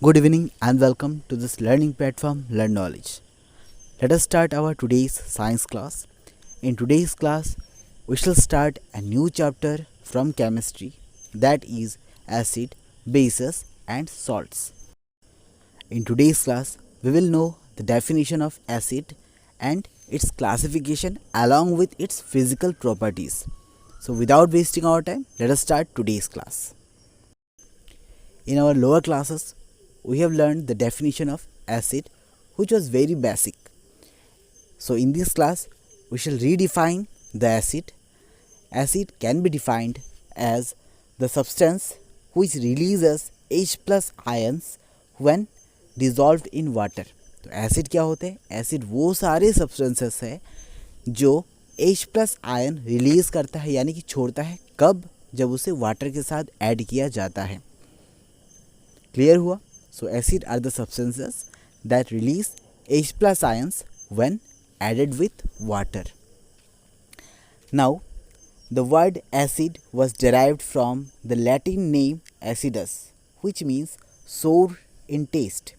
Good evening and welcome to this learning platform Learn Knowledge. Let us start our today's science class. In today's class, we shall start a new chapter from chemistry, that is acid, bases and salts. In today's class, we will know the definition of acid and its classification along with its physical properties. So without wasting our time, let us start today's class. In our lower classes, we have learned the definition of acid, which was very basic. So in this class, we shall redefine the acid. Acid can be defined as the substance which releases H plus ions when dissolved in water. तो acid क्या होते हैं? Acid वो सारे substances है जो H plus ion release करता है, यानी कि छोड़ता है। कब? जब उसे वाटर के साथ ऐड किया जाता है। क्लियर हुआ? So acid are the substances that release H plus ions when added with water. Now, the word acid was derived from the Latin name acidus, which means sour in taste.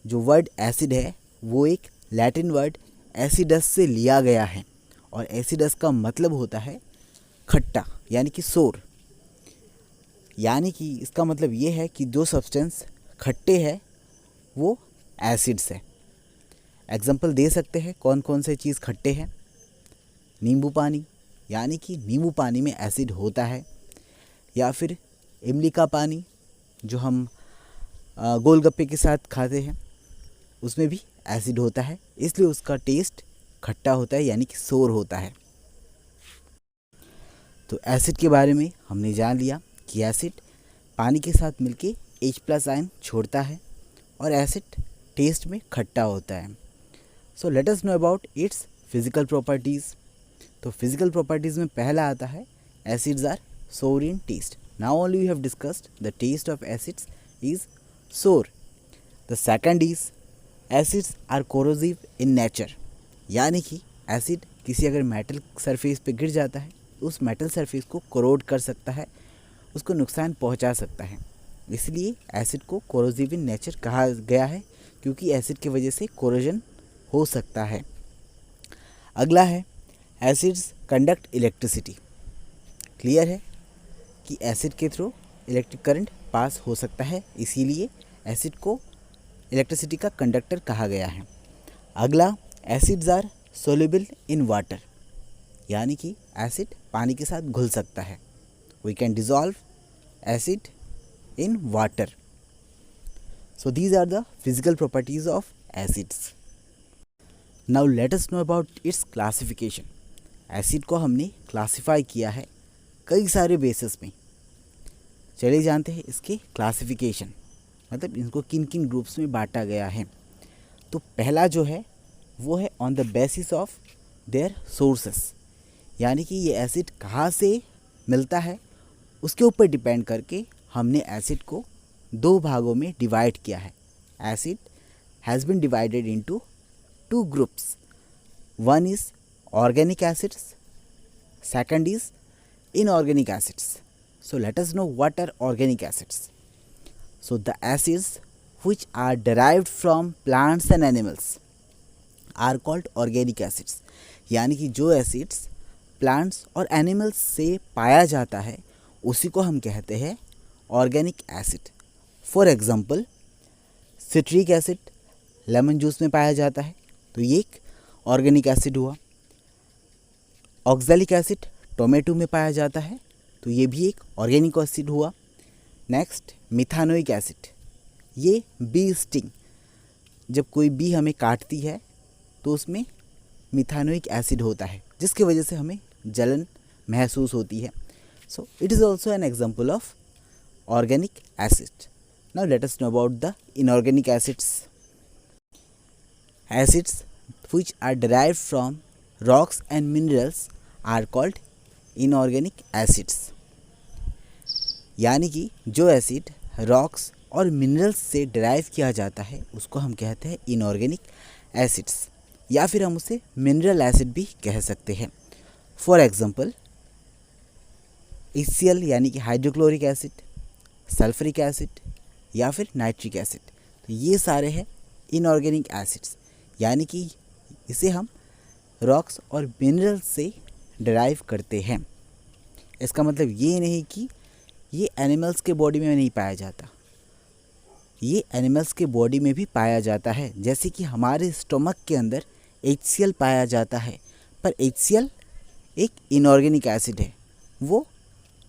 जो word acid है वो एक Latin word acidus से लिया गया है, और acidus का मतलब होता है खट्टा, यानी कि सोर। यानी कि इसका मतलब ये है कि जो सब्सटेंस खट्टे हैं वो एसिड्स है। एग्जाम्पल दे सकते हैं कौन कौन से चीज़ खट्टे हैं। नींबू पानी, यानी कि नींबू पानी में एसिड होता है, या फिर इमली का पानी जो हम गोलगप्पे के साथ खाते हैं उसमें भी एसिड होता है, इसलिए उसका टेस्ट खट्टा होता है, यानी कि सोर होता है। तो एसिड के बारे में हमने जान लिया कि एसिड पानी के साथ मिलके H प्लस आयन छोड़ता है और एसिड टेस्ट में खट्टा होता है। So let us know about its physical properties. तो फिजिकल प्रॉपर्टीज़ में पहला आता है acids are sour in taste. Now only we have discussed the taste of acids is sour. The second is acids are corrosive in nature, यानी कि acid किसी अगर metal surface पे गिर जाता है तो उस मेटल सरफेस को कोरोड कर सकता है, उसको नुकसान पहुंचा सकता है। इसलिए एसिड को कोरोसिव इन नेचर कहा गया है, क्योंकि एसिड की वजह से कोरोजन हो सकता है। अगला है एसिड्स कंडक्ट इलेक्ट्रिसिटी। क्लियर है कि एसिड के थ्रू इलेक्ट्रिक करंट पास हो सकता है, इसीलिए एसिड को इलेक्ट्रिसिटी का कंडक्टर कहा गया है। अगला acids are soluble in water, यानी कि एसिड पानी के साथ घुल सकता है। We can dissolve acid in water. So these are the physical properties of acids. Now let us know about its classification. Acid को हमने क्लासीफाई किया है कई सारे बेसिस में। चलिए जानते हैं इसके क्लासिफिकेशन, मतलब इनको किन किन ग्रुप्स में बांटा गया है। तो पहला जो है वो है on the basis of their sources, यानी कि ये एसिड कहाँ से मिलता है उसके ऊपर डिपेंड करके हमने एसिड को दो भागों में डिवाइड किया है। Acid has been divided into two groups. One is organic acids, second is inorganic acids. So let us know what are organic acids. So the acids which are derived from plants and animals are called organic acids, यानी कि जो acids plants और animals से पाया जाता है उसी को हम कहते हैं organic acid. For example citric acid lemon juice में पाया जाता है, तो ये एक ऑर्गेनिक एसिड हुआ। ऑक्सैलिक एसिड टोमेटो में पाया जाता है, तो ये भी एक ऑर्गेनिक एसिड हुआ। नेक्स्ट मिथानोइक एसिड, ये बी स्टिंग, जब कोई बी हमें काटती है तो उसमें मिथानोइक एसिड होता है, जिसकी वजह से हमें जलन महसूस होती है। So it is also an example of organic acid. Now let us know about the inorganic acids. Acids which are derived from rocks and minerals are called inorganic acids. यानी कि जो एसिड रॉक्स और minerals से derive किया जाता है उसको हम कहते हैं इनऑर्गेनिक एसिड्स, या फिर हम उसे मिनरल एसिड भी कह सकते हैं। फॉर एग्जांपल HCl यानी कि हाइड्रोक्लोरिक एसिड, सल्फ्रिक एसिड या फिर नाइट्रिक एसिड। तो ये सारे हैं इनऑर्गेनिक एसिड्स, यानी कि इसे हम रॉक्स और मिनरल्स से डिराइव करते हैं। इसका मतलब ये नहीं कि ये एनिमल्स के बॉडी में नहीं पाया जाता, ये एनिमल्स के बॉडी में भी पाया जाता है। जैसे कि हमारे स्टमक के अंदर HCl पाया जाता है, पर HCl एक इनऑर्गेनिक एसिड है, वो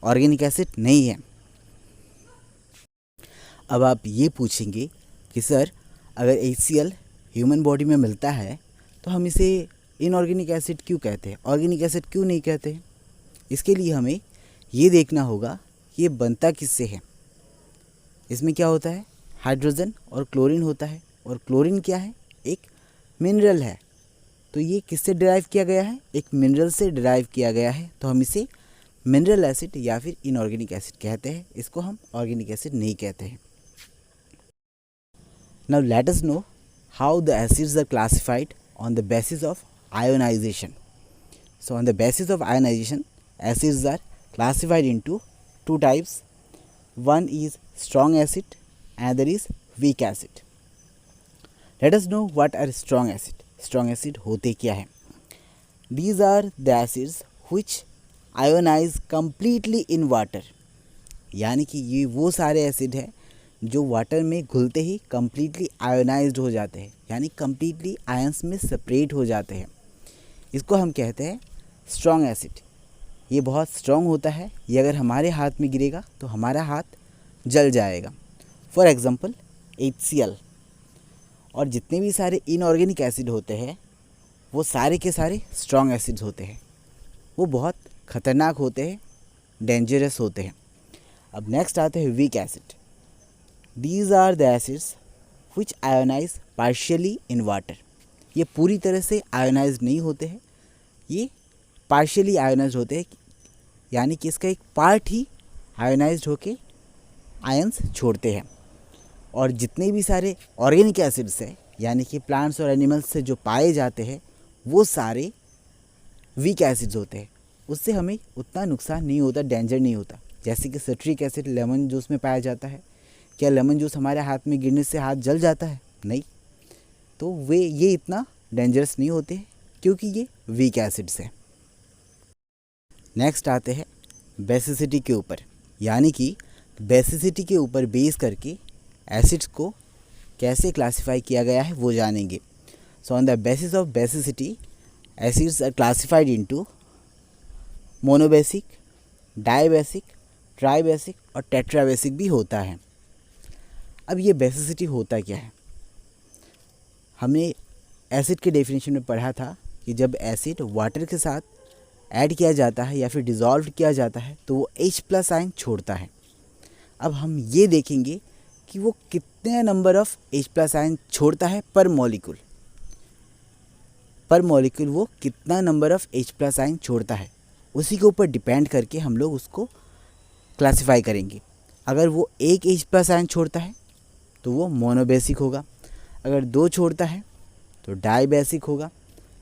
ऑर्गेनिक एसिड नहीं है। अब आप ये पूछेंगे कि सर अगर HCl ह्यूमन बॉडी में मिलता है तो हम इसे इनऑर्गेनिक एसिड क्यों कहते हैं, ऑर्गेनिक एसिड क्यों नहीं कहते हैं? इसके लिए हमें ये देखना होगा कि ये बनता किससे है। इसमें क्या होता है, हाइड्रोजन और क्लोरीन होता है, और क्लोरीन क्या है, एक मिनरल है। तो ये किससे डिराइव किया गया है, एक मिनरल से डिराइव किया गया है। तो हम इसे मिनरल एसिड या फिर इनऑर्गेनिक एसिड कहते हैं, इसको हम ऑर्गेनिक एसिड नहीं कहते हैं। Now let us know how the acids are classified on the basis of ionization. So on the basis of ionization, acids are classified into two types. One is strong acid, another is weak acid. Let us know what are strong acid. Strong acid होते क्या है? These are the acids which ionize completely in water. यानी कि ये वो सारे acid हैं जो वाटर में घुलते ही कम्प्लीटली आयोनाइज्ड हो जाते हैं, यानी कम्प्लीटली आयंस में सेपरेट हो जाते हैं। इसको हम कहते हैं स्ट्रॉन्ग एसिड। ये बहुत स्ट्रॉन्ग होता है, ये अगर हमारे हाथ में गिरेगा तो हमारा हाथ जल जाएगा। For example HCl। और जितने भी सारे इनऑर्गेनिक एसिड होते हैं वो सारे के सारे स्ट्रॉन्ग एसिड्स होते हैं, वो बहुत ख़तरनाक होते हैं, डेंजरस होते हैं। अब नेक्स्ट आते हैं weak acid. These are the acids which ionize partially in water. ये पूरी तरह से आयोनाइज नहीं होते हैं, ये पार्शियली आयोनाइज होते हैं, यानी कि इसका एक पार्ट ही आयोनाइज होके आयंस छोड़ते हैं। और जितने भी सारे ऑर्गेनिक एसिड्स हैं, यानी कि प्लांट्स और एनिमल्स से जो पाए जाते हैं, वो सारे वीक एसिड्स होते हैं। उससे हमें उतना नुकसान नहीं होता, डेंजर नहीं होता। जैसे कि सिट्रिक एसिड लेमन जूस में पाया जाता है। क्या लेमन जूस हमारे हाथ में गिरने से हाथ जल जाता है? नहीं। तो ये इतना डेंजरस नहीं होते हैं क्योंकि ये वीक एसिड्स हैं। नेक्स्ट आते हैं बेसिसिटी के ऊपर, यानी कि बेसिसिटी के ऊपर बेस करके एसिड्स को कैसे क्लासिफाई किया गया है वो जानेंगे। So on the basis of basicity acids are classified into monobasic, dibasic, tribasic और टेट्राबेसिक भी होता है। अब ये बेसिसिटी होता क्या है? हमने एसिड के डेफिनेशन में पढ़ा था कि जब एसिड वाटर के साथ ऐड किया जाता है या फिर डिज़ोल्व किया जाता है तो वो H+ आयन छोड़ता है। अब हम ये देखेंगे कि वो कितने नंबर ऑफ H+ आयन छोड़ता है पर मॉलिक्यूल। पर मॉलिक्यूल वो कितना नंबर ऑफ H+ आयन छोड़ता है, उसी के ऊपर डिपेंड करके हम लोग उसको क्लासिफाई करेंगे। अगर वो एक H+ आयन छोड़ता है तो वो मोनोबेसिक होगा, अगर 2 छोड़ता है तो डाइबेसिक होगा,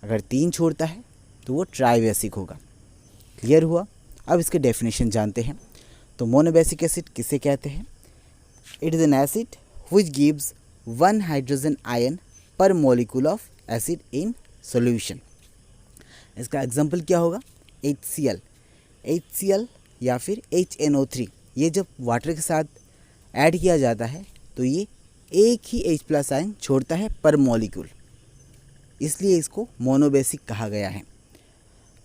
अगर 3 छोड़ता है तो वो ट्राइबेसिक होगा। क्लियर हुआ? अब इसके डेफिनेशन जानते हैं। तो मोनोबेसिक एसिड किसे कहते हैं? It is an acid which gives 1 hydrogen ion per molecule of acid in solution. इसका एग्जांपल क्या होगा? HCl या फिर HNO3। ये जब वाटर के साथ ऐड किया जाता है तो ये एक ही H+ आयन छोड़ता है पर मॉलिक्यूल, इसलिए इसको मोनोबेसिक कहा गया है।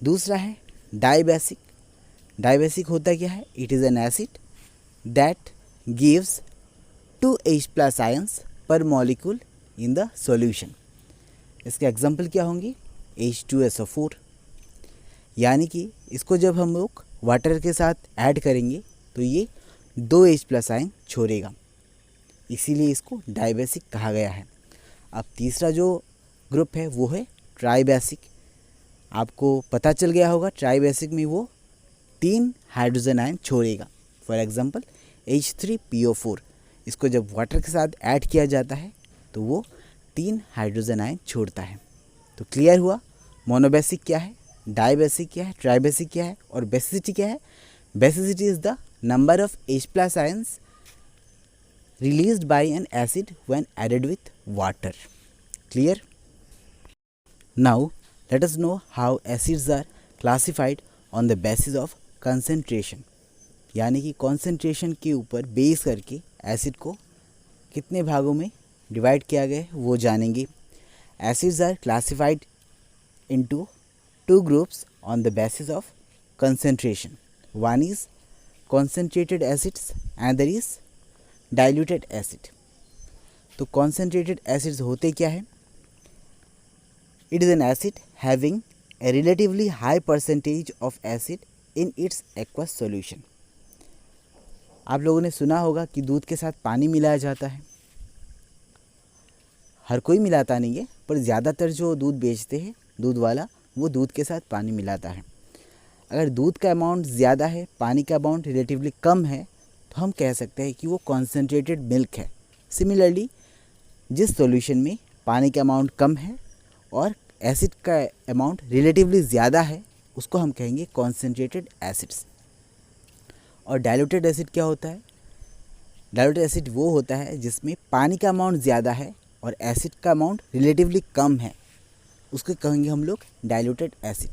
दूसरा है डाइबेसिक। डाइबेसिक होता क्या है? It is an acid that gives 2 H+ ions पर मॉलिक्यूल इन द सॉल्यूशन। इसके एग्जांपल क्या होंगे? H2SO4। यानी कि इसको जब हम लोग वाटर के साथ ऐड करेंगे तो ये 2 H+ आयन छोड़ेगा, इसीलिए इसको डाइबेसिक कहा गया है। अब तीसरा जो ग्रुप है वो है ट्राइबेसिक। आपको पता चल गया होगा ट्राइबेसिक में वो 3 हाइड्रोजन आयन छोड़ेगा। For example H3PO4। इसको जब वाटर के साथ ऐड किया जाता है तो वो 3 हाइड्रोजन आयन छोड़ता है। तो क्लियर हुआ मोनोबेसिक क्या है, डाइबेसिक क्या है, ट्राइबेसिक क्या है और बेसिसिटी क्या है? Basicity is the number of H+ ions released by an acid when added with water. Clear? Now let us know how acids are classified on the basis of concentration. यानी कि concentration के ऊपर base करके acid को कितने भागों में divide किया गया है वो जानेंगे. Acids are classified into two groups on the basis of concentration. One is concentrated acids and there is diluted acid. तो concentrated acids होते क्या है? It is an acid having a relatively high percentage of acid in its aqueous solution. आप लोगों ने सुना होगा कि दूध के साथ पानी मिलाया जाता है. हर कोई मिलाता नहीं है, पर ज़्यादातर जो दूध बेचते हैं दूध वाला वो दूध के साथ पानी मिलाता है. अगर दूध का अमाउंट ज़्यादा है, पानी का अमाउंट रिलेटिवली कम है, तो हम कह सकते हैं कि वो कॉन्सेंट्रेटेड मिल्क है. सिमिलरली जिस सॉल्यूशन में पानी का अमाउंट कम है और एसिड का अमाउंट रिलेटिवली ज़्यादा है, उसको हम कहेंगे कॉन्सेंट्रेटेड एसिड्स. और डाइल्यूटेड एसिड क्या होता है? डाइल्यूटेड एसिड वो होता है जिसमें पानी का अमाउंट ज़्यादा है और एसिड का अमाउंट रिलेटिवली कम है, उसको कहेंगे हम लोग डाइल्यूटेड एसिड.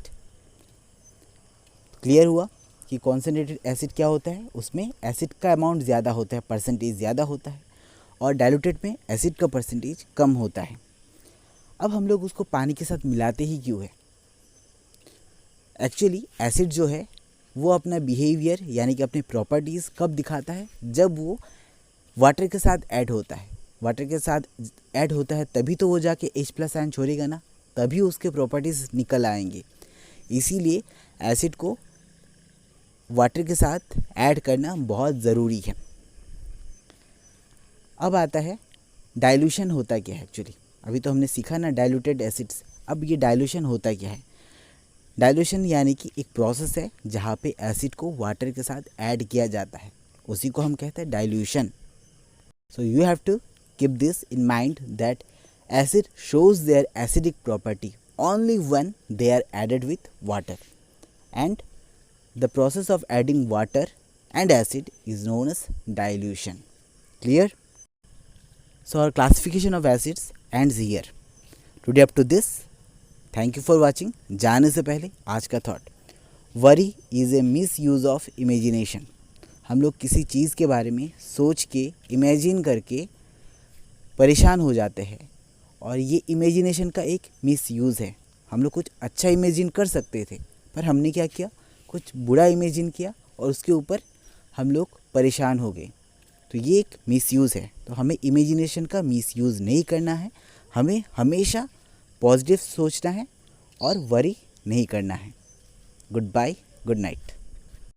क्लियर हुआ कि कॉन्सेंट्रेटेड एसिड क्या होता है? उसमें एसिड का अमाउंट ज़्यादा होता है, परसेंटेज ज़्यादा होता है, और डाइल्यूटेड में एसिड का परसेंटेज कम होता है. अब हम लोग उसको पानी के साथ मिलाते ही क्यों है? एक्चुअली एसिड जो है वो अपना बिहेवियर यानी कि अपनी प्रॉपर्टीज़ कब दिखाता है? जब वो वाटर के साथ ऐड होता है. वाटर के साथ ऐड होता है तभी तो वो जाके H+ आयन छोड़ेगा ना, तभी उसके प्रॉपर्टीज़ निकल आएंगे. इसीलिए एसिड को वाटर के साथ ऐड करना बहुत ज़रूरी है. अब आता है डाइल्यूशन होता क्या है एक्चुअली. अभी तो हमने सीखा ना डाइल्यूटेड एसिड्स. अब ये डाइल्यूशन होता क्या है? डाइल्यूशन यानी कि एक प्रोसेस है जहाँ पे एसिड को वाटर के साथ ऐड किया जाता है, उसी को हम कहते हैं dilution. So you have to keep this in mind that acid shows their acidic property only when they are added with water, and the process of adding water and acid is known as dilution. Clear? So our classification of acids ends here. Today up to this. Thank you for watching. जाने से पहले आज का thought, worry is a miss use of imagination. हम लोग किसी चीज़ के बारे में सोच के इमेजिन करके परेशान हो जाते हैं, और ये इमेजिनेशन का एक मिस यूज़ है. हम लोग कुछ अच्छा इमेजिन कर सकते थे, पर हमने क्या किया, कुछ बुरा इमेजिन किया और उसके ऊपर हम लोग परेशान हो गए. तो ये एक मिस यूज़ है. तो हमें इमेजिनेशन का मिस यूज़ नहीं करना है. हमें हमेशा पॉजिटिव सोचना है और वरी नहीं करना है. Goodbye, good night.